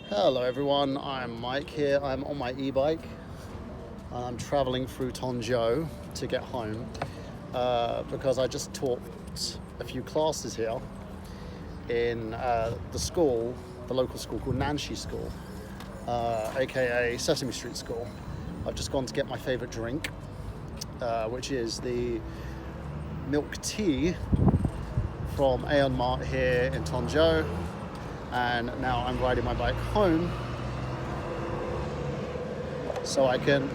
Hello everyone, I'm Mike here. I'm on my e-bike and I'm traveling through Tongzhou to get home because I just taught a few classes here in the school, the local school called Nanshi School, aka Sesame Street School. I've just gone to get my favourite drink, which is the milk tea from Aeon Mart here in Tongzhou. And now I'm riding my bike home so I can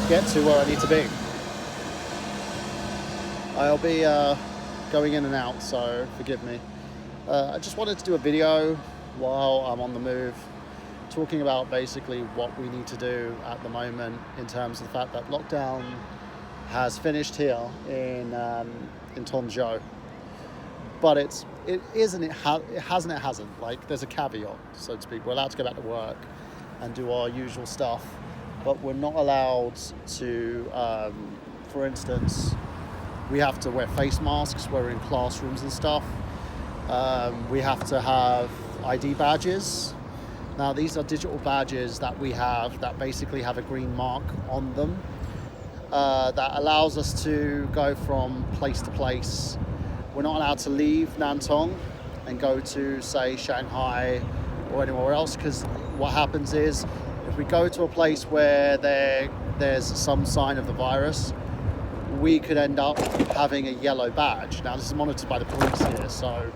get to where I need to be. I'll be going in and out, so forgive me. I just wanted to do a video while I'm on the move, talking about basically what we need to do at the moment in terms of the fact that lockdown has finished here in Tongzhou. But it hasn't. Like, there's a caveat, so to speak. We're allowed to go back to work and do our usual stuff, but we're not allowed to, for instance, we have to wear face masks when we're in classrooms and stuff. We have to have ID badges. Now, these are digital badges that we have that basically have a green mark on them that allows us to go from place to place. We're not allowed to leave Nantong and go to, say, Shanghai or anywhere else, because what happens is if we go to a place where there's some sign of the virus, we could end up having a yellow badge. Now, this is monitored by the police here, so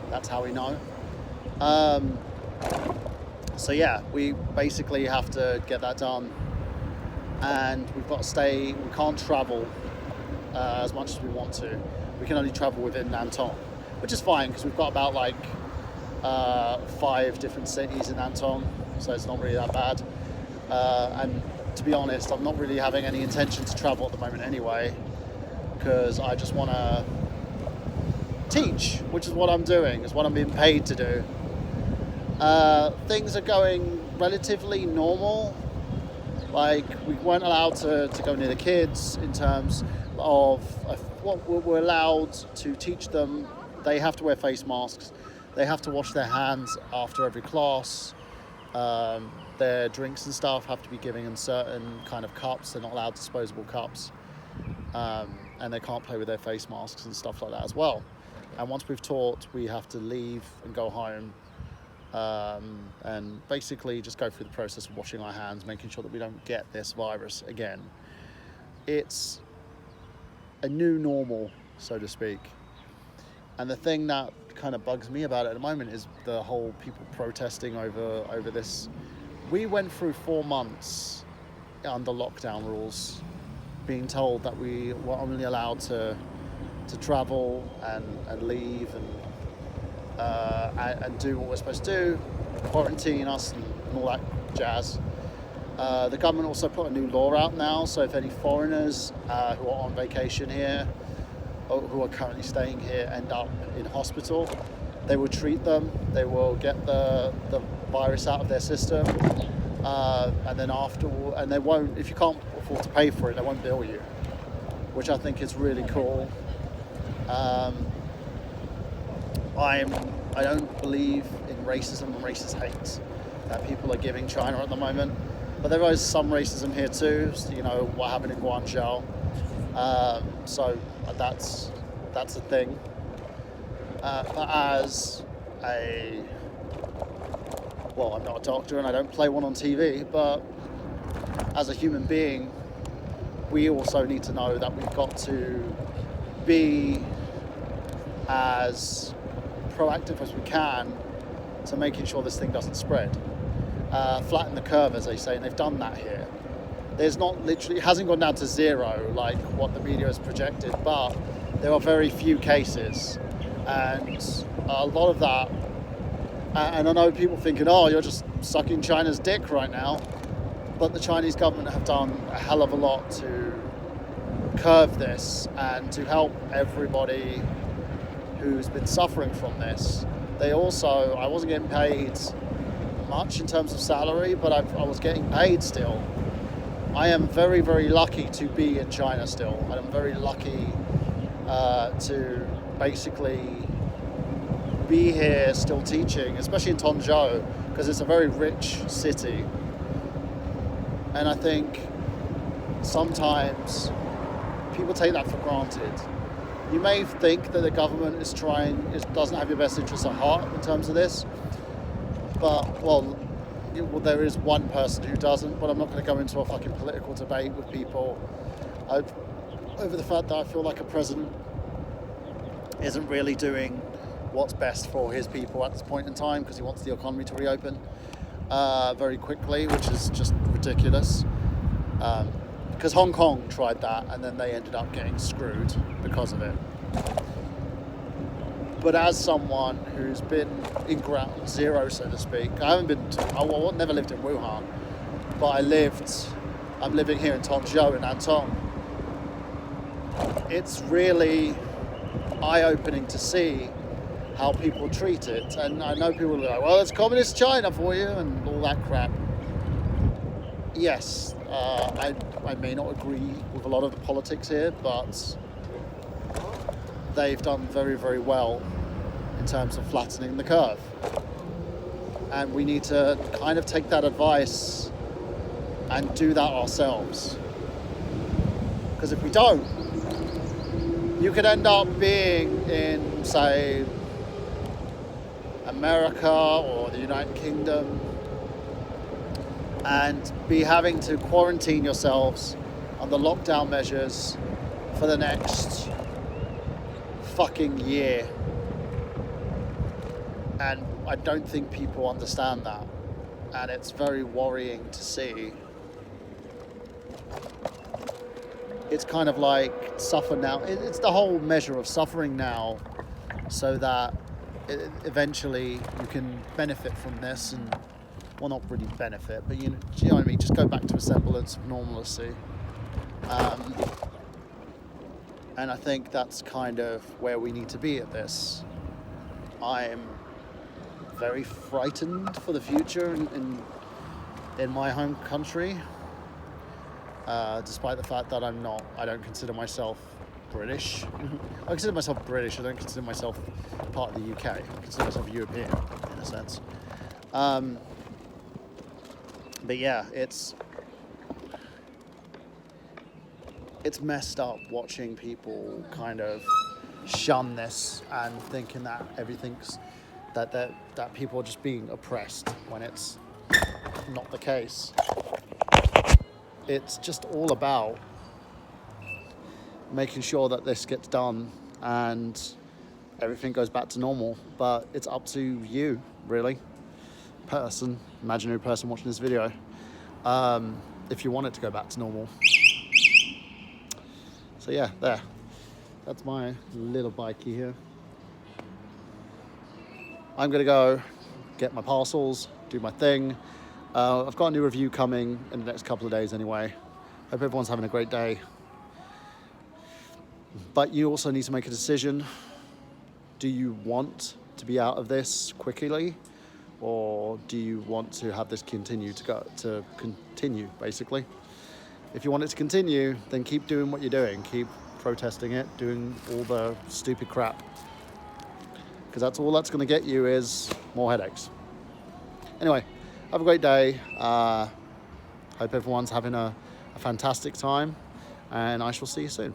that's how we know. So yeah, we basically have to get that done, and we've got to stay. We can't travel as much as we want to. We can only travel within Nantong, which is fine because we've got about 5 different cities in Nantong, so it's not really that bad. And to be honest, I'm not really having any intention to travel at the moment anyway, because I just want to teach, which is what I'm doing, is what I'm being paid to do. Things are going relatively normal. Like, we weren't allowed to go near the kids in terms of what we're allowed to teach them. They have to wear face masks. They have to wash their hands after every class. Their drinks and stuff have to be given in certain kind of cups. They're not allowed disposable cups. And they can't play with their face masks and stuff like that as well. And once we've taught, we have to leave and go home. And basically just go through the process of washing our hands, making sure that we don't get this virus again. It's a new normal, so to speak. And the thing that kind of bugs me about it at the moment is the whole people protesting over this. We went through 4 months under lockdown rules, being told that we were only allowed to travel and leave and do what we're supposed to do, quarantine us and all that jazz. The government also put a new law out now, so if any foreigners who are on vacation here or who are currently staying here end up in hospital, they will treat them, they will get the virus out of their system, and then and they won't, if you can't afford to pay for it, they won't bill you, which I think is really cool. I don't believe in racism and racist hate that people are giving China at the moment. But there is some racism here too, you know, what happened in Guangzhou. So that's a thing. But as I'm not a doctor and I don't play one on TV, but as a human being, we also need to know that we've got to be as proactive as we can to making sure this thing doesn't spread. Flatten the curve, as they say, and they've done that here. There's not literally, it hasn't gone down to 0 like what the media has projected, but there are very few cases, and a lot of that, and I know people thinking, oh, you're just sucking China's dick right now, but the Chinese government have done a hell of a lot to curb this and to help everybody who's been suffering from this. They also, I wasn't getting paid much in terms of salary, but I was getting paid still. I am very, very lucky to be in China still. I'm very lucky to basically be here still teaching, especially in Tongzhou, because it's a very rich city. And I think sometimes people take that for granted. You may think that the government doesn't have your best interests at heart in terms of this, but, well, there is one person who doesn't, but I'm not going to go into a fucking political debate with people over the fact that I feel like a president isn't really doing what's best for his people at this point in time, because he wants the economy to reopen very quickly, which is just ridiculous. Because Hong Kong tried that and then they ended up getting screwed because of it. But as someone who's been in ground zero, so to speak, I never lived in Wuhan, but I'm living here in Tongzhou, in Nantong. It's really eye-opening to see how people treat it. And I know people are like, well, it's communist China for you and all that crap. Yes, I may not agree with a lot of the politics here, but they've done very, very well in terms of flattening the curve. And we need to kind of take that advice and do that ourselves. Because if we don't, you could end up being in, say, America or the United Kingdom and be having to quarantine yourselves under lockdown measures for the next fucking year. And I don't think people understand that. And it's very worrying to see. It's kind of like suffer now. It's the whole measure of suffering now so that eventually you can benefit from this and, well, not really benefit, but you know what I mean? Just go back to a semblance of normalcy. And I think that's kind of where we need to be at this. I'm very frightened for the future in my home country, despite the fact that I don't consider myself British. I consider myself British. I don't consider myself part of the UK. I consider myself European in a sense. But yeah, it's messed up watching people kind of shun this and thinking that everything's that people are just being oppressed when it's not the case. It's just all about making sure that this gets done and everything goes back to normal. But it's up to you, really, imaginary person watching this video, if you want it to go back to normal. So yeah, that's my little bikey here. I'm gonna go get my parcels, do my thing. I've got a new review coming in the next couple of days anyway. Hope everyone's having a great day. But you also need to make a decision. Do you want to be out of this quickly, or do you want to have this continue, basically? If you want it to continue, then keep doing what you're doing. Keep protesting it, doing all the stupid crap. Because that's all that's going to get you is more headaches. Anyway, have a great day. Hope everyone's having a fantastic time, and I shall see you soon.